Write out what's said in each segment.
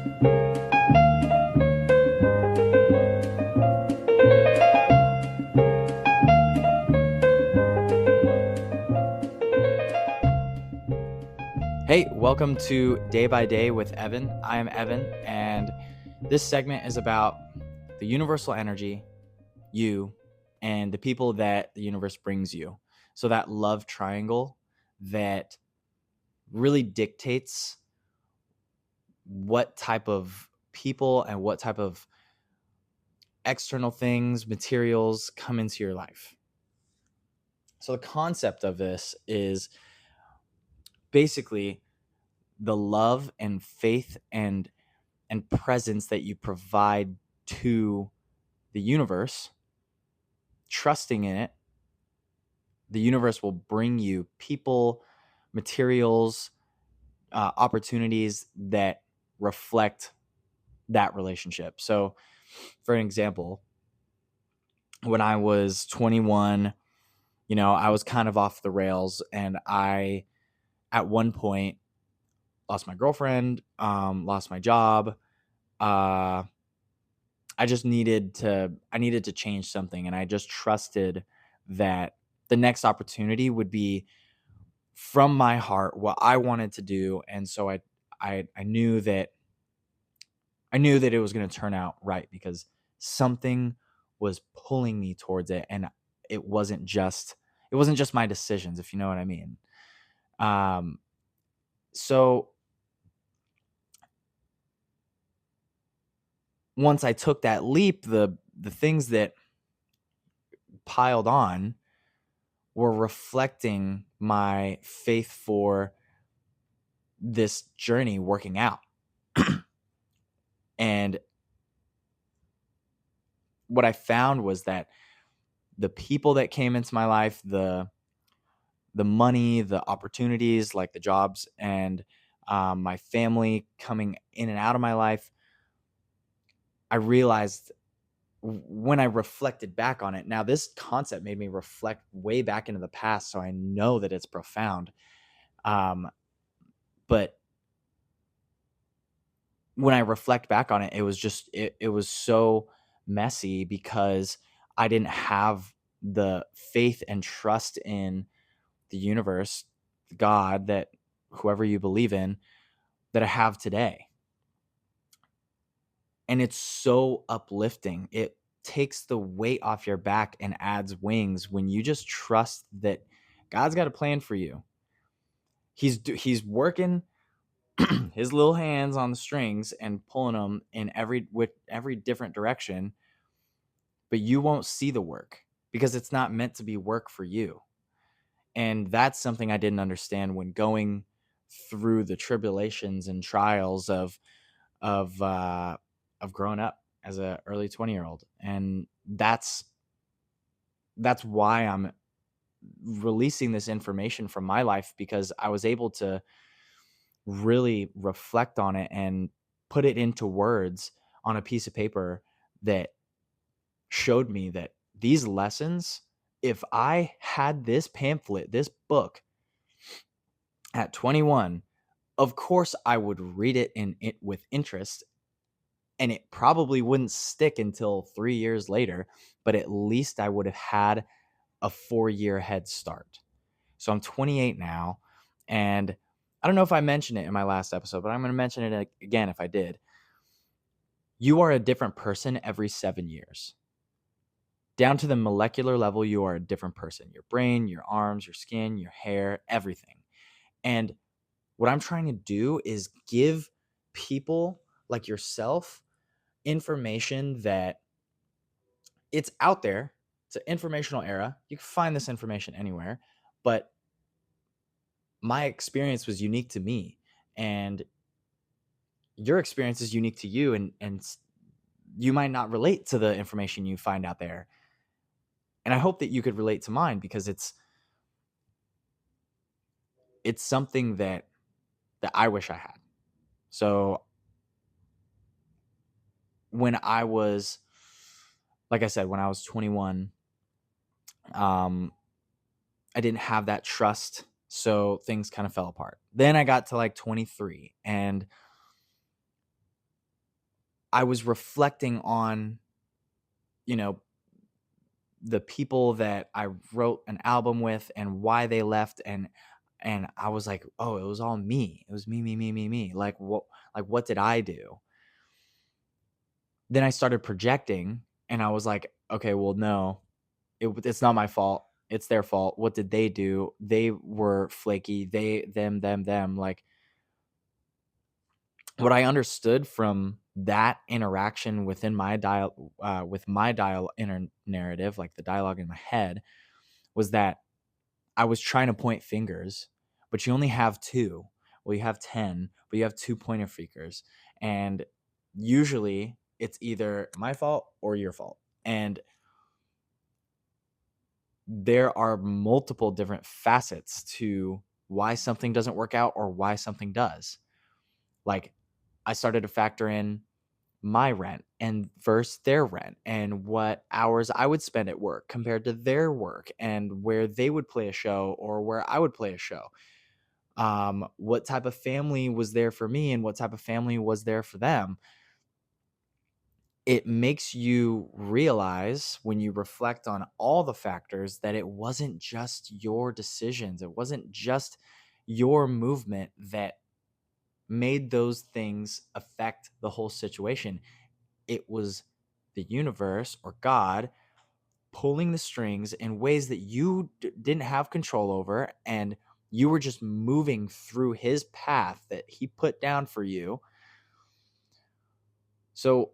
Hey, welcome to Day by Day with Evan. I am Evan, and this segment is about the universal energy, you, and the people that the universe brings you. So that love triangle that really dictates what type of people and what type of external things, materials come into your life. So the concept of this is basically the love and faith and presence that you provide to the universe, trusting in it. The universe will bring you people, materials, opportunities that reflect that relationship. So, for an example, when I was 21, I was kind of off the rails, and I, at one point, lost my girlfriend, lost my job. I needed to change something, and I just trusted that the next opportunity would be from my heart, what I wanted to do. And so I knew that it was going to turn out right, because something was pulling me towards it, and it wasn't just my decisions, if you know what I mean. So once I took that leap, the things that piled on were reflecting my faith for this journey working out. And what I found was that the people that came into my life, the money, the opportunities, like the jobs, and my family coming in and out of my life, I realized when I reflected back on it. Now, this concept made me reflect way back into the past, so I know that it's profound. But when I reflect back on it, it was just, it was so messy, because I didn't have the faith and trust in the universe, God, that whoever you believe in, that I have today. And it's so uplifting. It takes the weight off your back and adds wings when you just trust that God's got a plan for you. He's working his little hands on the strings and pulling them in every different direction, but you won't see the work because it's not meant to be work for you. And that's something I didn't understand when going through the tribulations and trials of growing up as an early 20-year-old. And that's why I'm releasing this information from my life, because I was able to really reflect on it and put it into words on a piece of paper that showed me that these lessons, if I had this pamphlet, this book at 21, of course I would read it with interest, and it probably wouldn't stick until 3 years later, but at least I would have had a 4-year head start. So I'm 28 now, and I don't know if I mentioned it in my last episode, but I'm going to mention it again if I did. You are a different person every 7 years. Down to the molecular level, you are a different person. Your brain, your arms, your skin, your hair, everything. And what I'm trying to do is give people like yourself information that it's out there. It's an informational era. You can find this information anywhere, but my experience was unique to me, and your experience is unique to you, and you might not relate to the information you find out there. And I hope that you could relate to mine, because it's something that I wish I had. So when I was, like I said, when I was 21, I didn't have that trust, so things kind of fell apart. Then I got to like 23, and I was reflecting on, you know, the people that I wrote an album with and why they left, and I was like, "Oh, it was all me. It was me, me, me, me, me. What did I do?" Then I started projecting and I was like, "Okay, well, no. It's not my fault. It's their fault. What did they do? They were flaky. Them. Like, what I understood from that interaction within with my inner narrative, like the dialogue in my head, was that I was trying to point fingers, but you only have two. Well, you have 10, but you have two pointer fingers. And usually it's either my fault or your fault. And there are multiple different facets to why something doesn't work out or why something does. Like, I started to factor in my rent and versus their rent and what hours I would spend at work compared to their work and where they would play a show or where I would play a show. What type of family was there for me and what type of family was there for them. It makes you realize when you reflect on all the factors that it wasn't just your decisions. It wasn't just your movement that made those things affect the whole situation. It was the universe or God pulling the strings in ways that you didn't have control over, and you were just moving through his path that he put down for you. So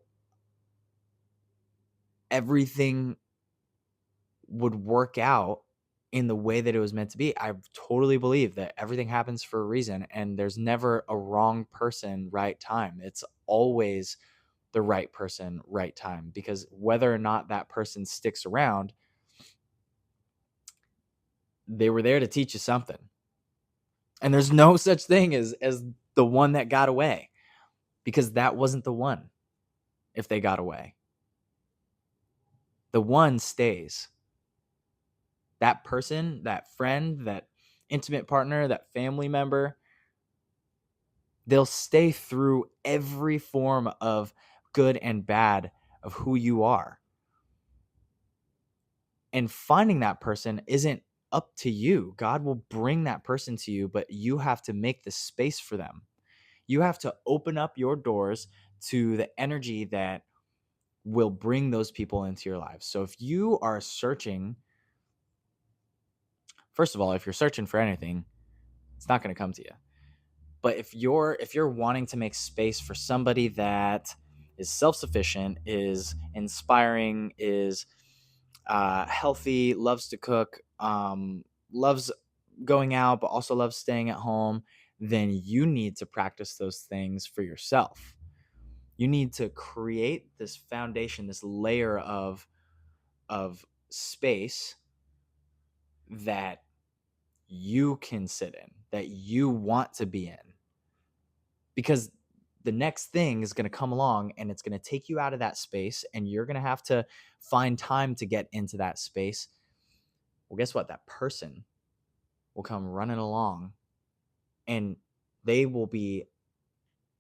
everything would work out in the way that it was meant to be. I totally believe that everything happens for a reason, and there's never a wrong person, right time. It's always the right person, right time, because whether or not that person sticks around, they were there to teach you something. And there's no such thing as the one that got away, because that wasn't the one. If they got away, the one stays. That person, that friend, that intimate partner, that family member, they'll stay through every form of good and bad of who you are. And finding that person isn't up to you. God will bring that person to you, but you have to make the space for them. You have to open up your doors to the energy that will bring those people into your lives. So if you are searching, first of all, if you're searching for anything, it's not going to come to you. But if you're wanting to make space for somebody that is self-sufficient, is inspiring, is healthy, loves to cook, loves going out, but also loves staying at home, then you need to practice those things for yourself. You need to create this foundation, this layer of space that you can sit in, that you want to be in. Because the next thing is going to come along and it's going to take you out of that space, and you're going to have to find time to get into that space. Well, guess what? That person will come running along and they will be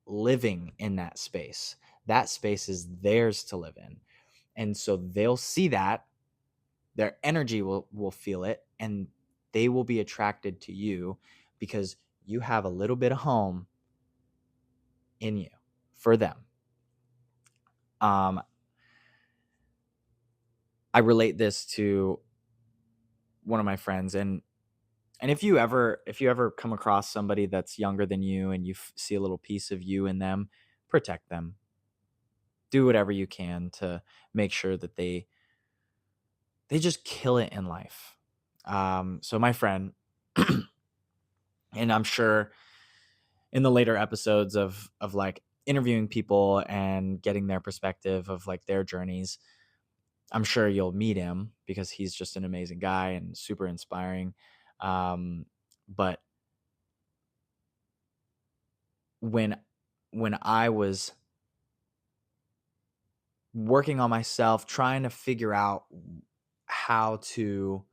living in that space. That space is theirs to live in. And so they'll see that, their energy will feel it, and they will be attracted to you because you have a little bit of home in you for them. I relate this to one of my friends, and if you ever come across somebody that's younger than you and you see a little piece of you in them, protect them. Do whatever you can to make sure that they just kill it in life. So my friend, and I'm sure in the later episodes of like interviewing people and getting their perspective of like their journeys, I'm sure you'll meet him because he's just an amazing guy and super inspiring. But when I was working on myself, trying to figure out how to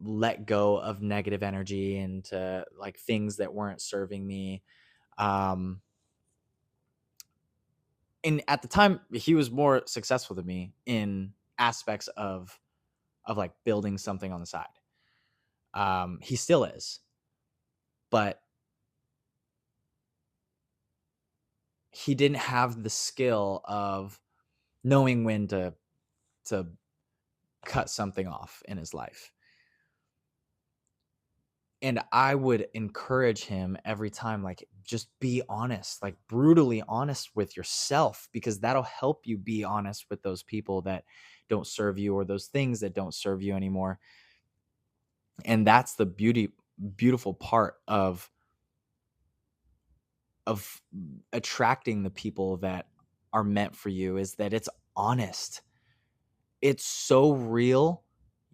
let go of negative energy and to like things that weren't serving me, um and at the time he was more successful than me in aspects of like building something on the side. He still is, but he didn't have the skill of knowing when to cut something off in his life. And I would encourage him every time, like, just be honest, like brutally honest with yourself, because that'll help you be honest with those people that don't serve you or those things that don't serve you anymore. And that's the beautiful part of attracting the people that are meant for you, is that it's honest. It's so real,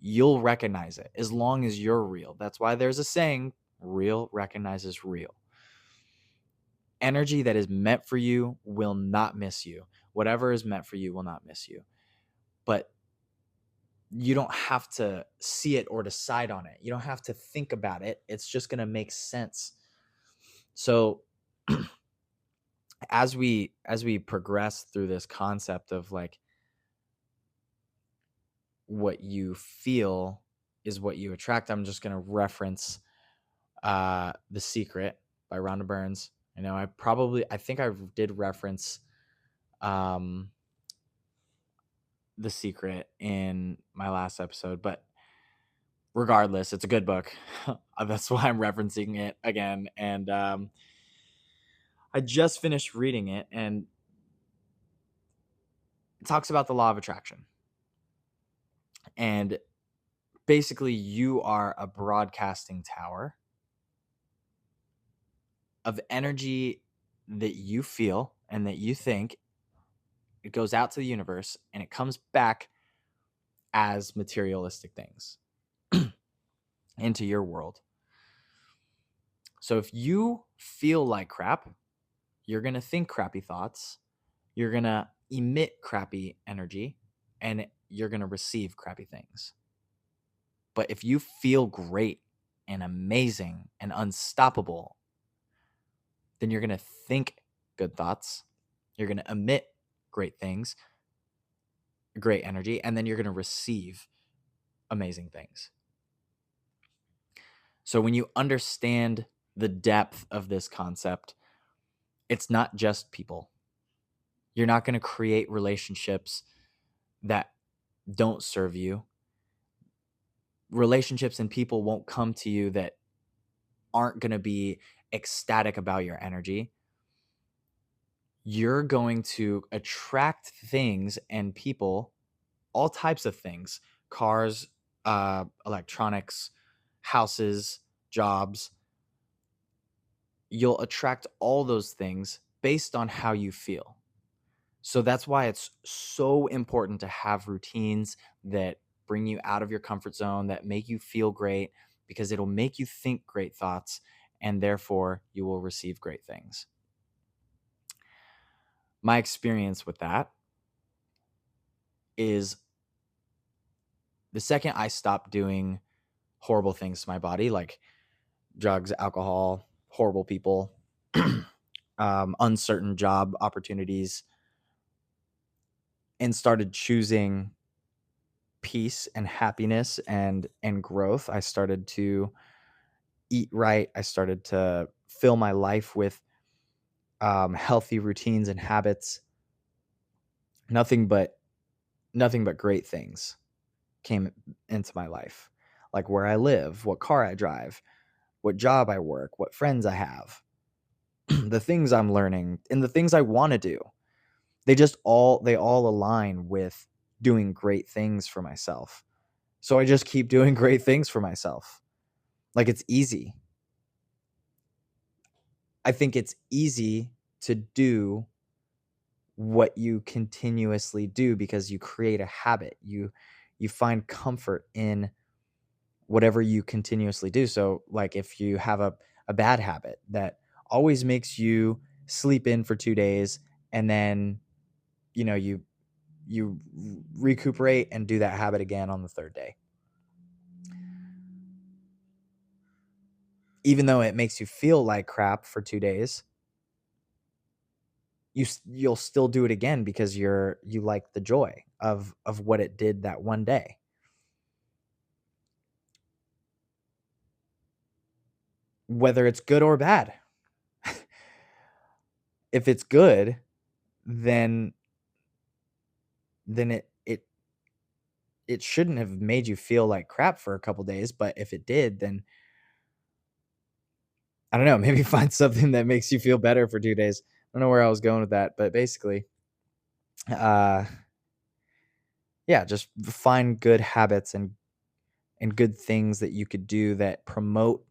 you'll recognize it as long as you're real. That's why there's a saying, real recognizes real. Energy that is meant for you will not miss you. Whatever is meant for you will not miss you. But you don't have to see it or decide on it. You don't have to think about it. It's just going to make sense. So as we progress through this concept of like, what you feel is what you attract, I'm just going to reference The Secret by Rhonda Burns. I know I think I did reference The Secret in my last episode, but regardless, it's a good book. That's why I'm referencing it again. And I just finished reading it, and it talks about the law of attraction. And basically, you are a broadcasting tower of energy that you feel and that you think. It goes out to the universe and it comes back as materialistic things into your world. So if you feel like crap, you're going to think crappy thoughts, you're going to emit crappy energy, and you're going to receive crappy things. But if you feel great and amazing and unstoppable, then you're going to think good thoughts, you're going to emit great things, great energy, and then you're going to receive amazing things. So when you understand the depth of this concept, it's not just people. You're not going to create relationships that don't serve you. Relationships and people won't come to you that aren't going to be ecstatic about your energy. You're going to attract things and people, all types of things, cars, electronics, houses, jobs. You'll attract all those things based on how you feel. So that's why it's so important to have routines that bring you out of your comfort zone, that make you feel great, because it'll make you think great thoughts, and therefore you will receive great things. My experience with that is the second I stopped doing horrible things to my body, like drugs, alcohol, horrible people, uncertain job opportunities, and started choosing peace and happiness and growth, I started to eat right. I started to fill my life with healthy routines and habits. Nothing but great things came into my life, like where I live, what car I drive, what job I work, what friends I have, the things I'm learning, and the things I want to do. They all align with doing great things for myself. So I just keep doing great things for myself. Like, it's easy. I think it's easy to do what you continuously do because you create a habit. You find comfort in whatever you continuously do. So like if you have a bad habit that always makes you sleep in for 2 days, and then you recuperate and do that habit again on the third day. Even though it makes you feel like crap for 2 days, you'll still do it again because you like the joy of what it did that one day. Whether it's good or bad. If it's good, then it shouldn't have made you feel like crap for a couple days, but if it did, then I don't know, maybe find something that makes you feel better for 2 days. I don't know where I was going with that, but basically, uh, yeah, just find good habits and good things that you could do that promote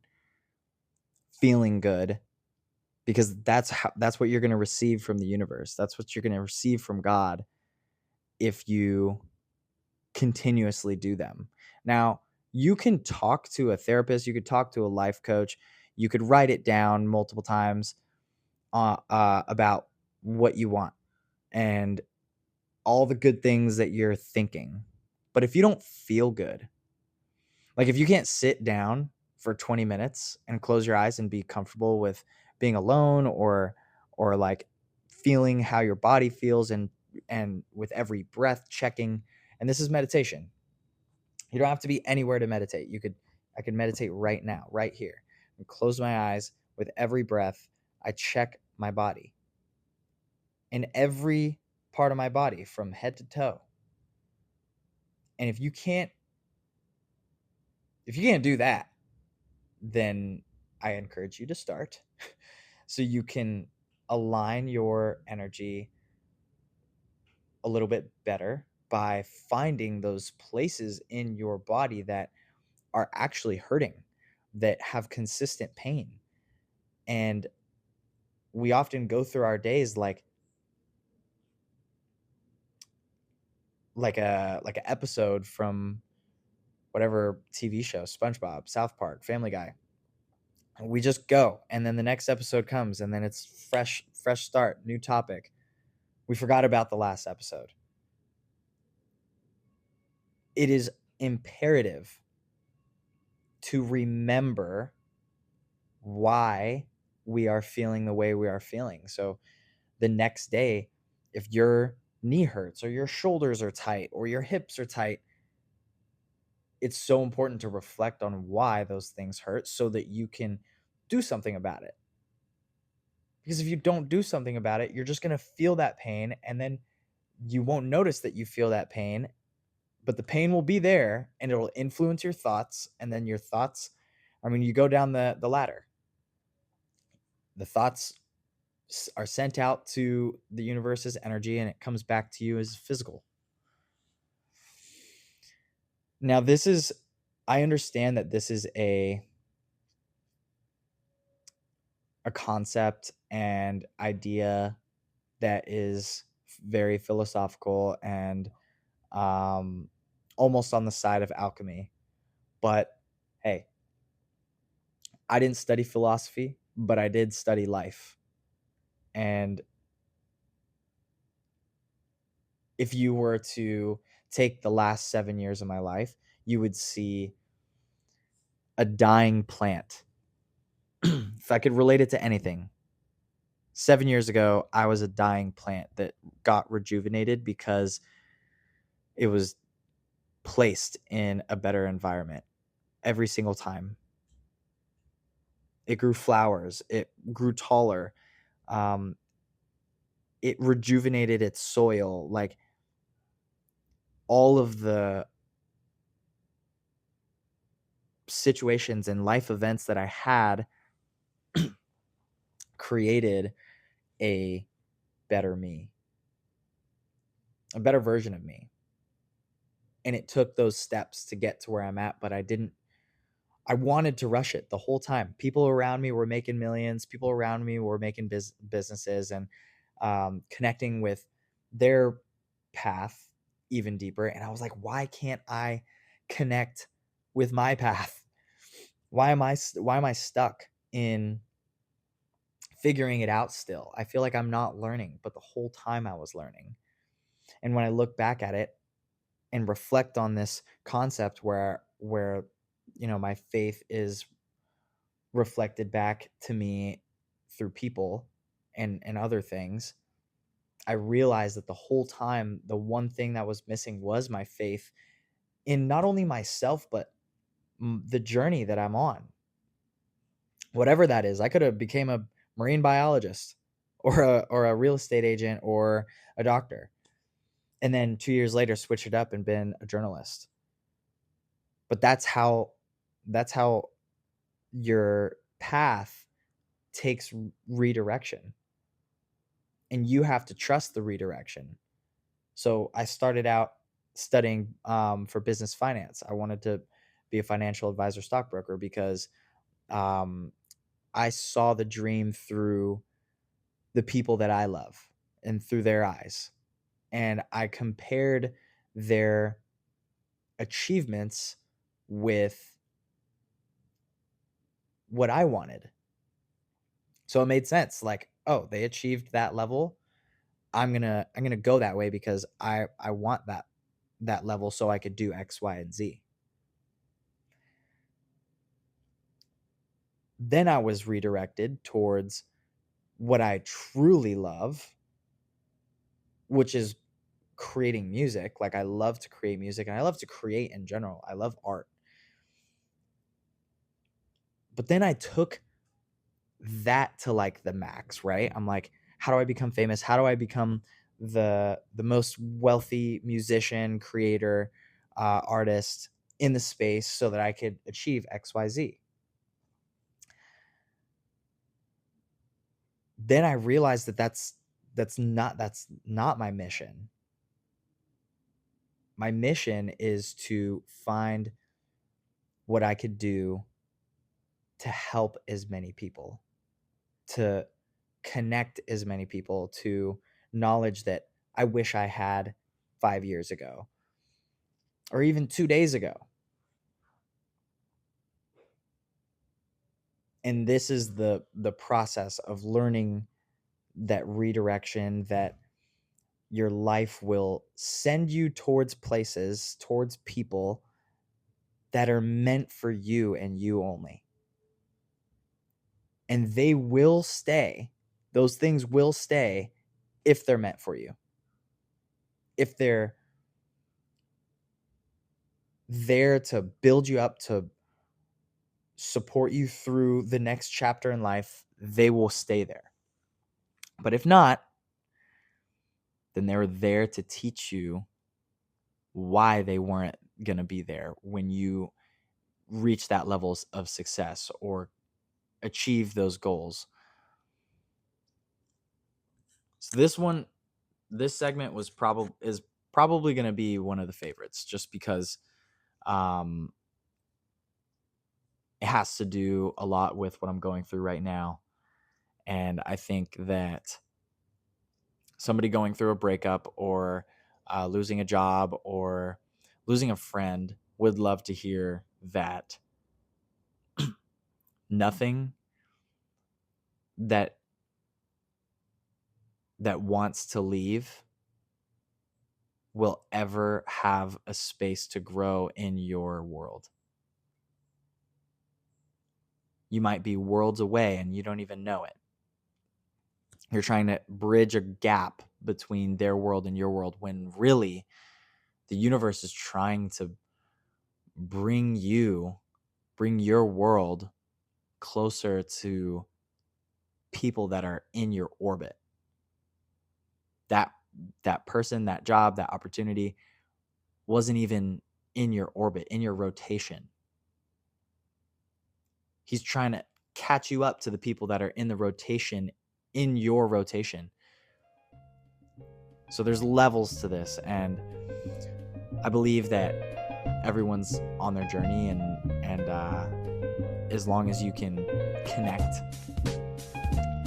feeling good, because that's what you're going to receive from the universe. That's what you're going to receive from God if you continuously do them. Now, you can talk to a therapist, you could talk to a life coach, you could write it down multiple times about what you want and all the good things that you're thinking. But if you don't feel good, like if you can't sit down for 20 minutes and close your eyes and be comfortable with being alone, or like feeling how your body feels, and with every breath checking, and this is meditation. You don't have to be anywhere to meditate. I could meditate right now, right here. And close my eyes. With every breath, I check my body. In every part of my body from head to toe. And if you can't do that, then I encourage you to start so you can align your energy a little bit better by finding those places in your body that are actually hurting, that have consistent pain. And we often go through our days like an episode from whatever TV show, SpongeBob, South Park, Family Guy. We just go, and then the next episode comes, and then it's fresh start, new topic. We forgot about the last episode. It is imperative to remember why we are feeling the way we are feeling. So the next day, if your knee hurts or your shoulders are tight or your hips are tight, it's so important to reflect on why those things hurt so that you can do something about it. Because if you don't do something about it, you're just going to feel that pain, and then you won't notice that you feel that pain, but the pain will be there and it'll influence your thoughts. And then your thoughts, I mean, you go down the ladder. The thoughts are sent out to the universe's energy and it comes back to you as physical. Now, I understand that this is a concept and idea that is very philosophical and almost on the side of alchemy. But hey, I didn't study philosophy, but I did study life. And if you were to take the last 7 years of my life, you would see a dying plant. If I could relate it to anything, 7 years ago, I was a dying plant that got rejuvenated because it was placed in a better environment every single time. It grew flowers. It grew taller. Um, it rejuvenated its soil. Like all of the situations and life events that I had created a better me, a better version of me. And it took those steps to get to where I'm at, but I wanted to rush it the whole time. People around me were making millions. People around me were making businesses and connecting with their path even deeper. And I was like, why can't I connect with my path? Why am I stuck in figuring it out still? I feel like I'm not learning, but the whole time I was learning. And when I look back at it and reflect on this concept where my faith is reflected back to me through people and other things, I realized that the whole time, the one thing that was missing was my faith in not only myself, but the journey that I'm on. Whatever that is, I could have became a marine biologist or a real estate agent or a doctor. And then 2 years later switch it up and been a journalist. But that's how your path takes redirection. And you have to trust the redirection. So I started out studying for business finance. I wanted to be a financial advisor, stockbroker, because I saw the dream through the people that I love and through their eyes. And I compared their achievements with what I wanted. So it made sense. Like, oh, they achieved that level. I'm gonna go that way because I want that level so I could do X, Y, and Z. Then I was redirected towards what I truly love, which is creating music. Like, I love to create music and I love to create in general. I love art. But then I took that to like the max, right? I'm like, how do I become famous? How do I become the most wealthy musician, creator, artist in the space so that I could achieve XYZ? Then I realized that that's not my mission. My mission is to find what I could do to help as many people, to connect as many people to knowledge that I wish I had 5 years ago or even 2 days ago. And this is the process of learning that redirection, that your life will send you towards places, towards people that are meant for you and you only. And they will stay. Those things will stay if they're meant for you. If they're there to build you up, to support you through the next chapter in life, they will stay there. But if not, then they're there to teach you why they weren't going to be there when you reach that levels of success or achieve those goals. So this segment is probably going to be one of the favorites, just because it has to do a lot with what I'm going through right now. And I think that somebody going through a breakup or losing a job or losing a friend would love to hear that nothing that wants to leave will ever have a space to grow in your world. You might be worlds away and you don't even know it. You're trying to bridge a gap between their world and your world when really the universe is trying to bring your world closer to people that are in your orbit. That person, that job, that opportunity wasn't even in your orbit, in your rotation. He's trying to catch you up to the people that are in the rotation, in your rotation. So there's levels to this, and I believe that everyone's on their journey, and as long as you can connect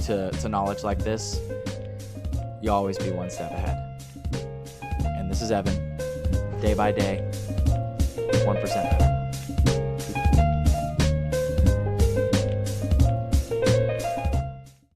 to knowledge like this, you'll always be one step ahead. And this is Evan, day by day, 1% better.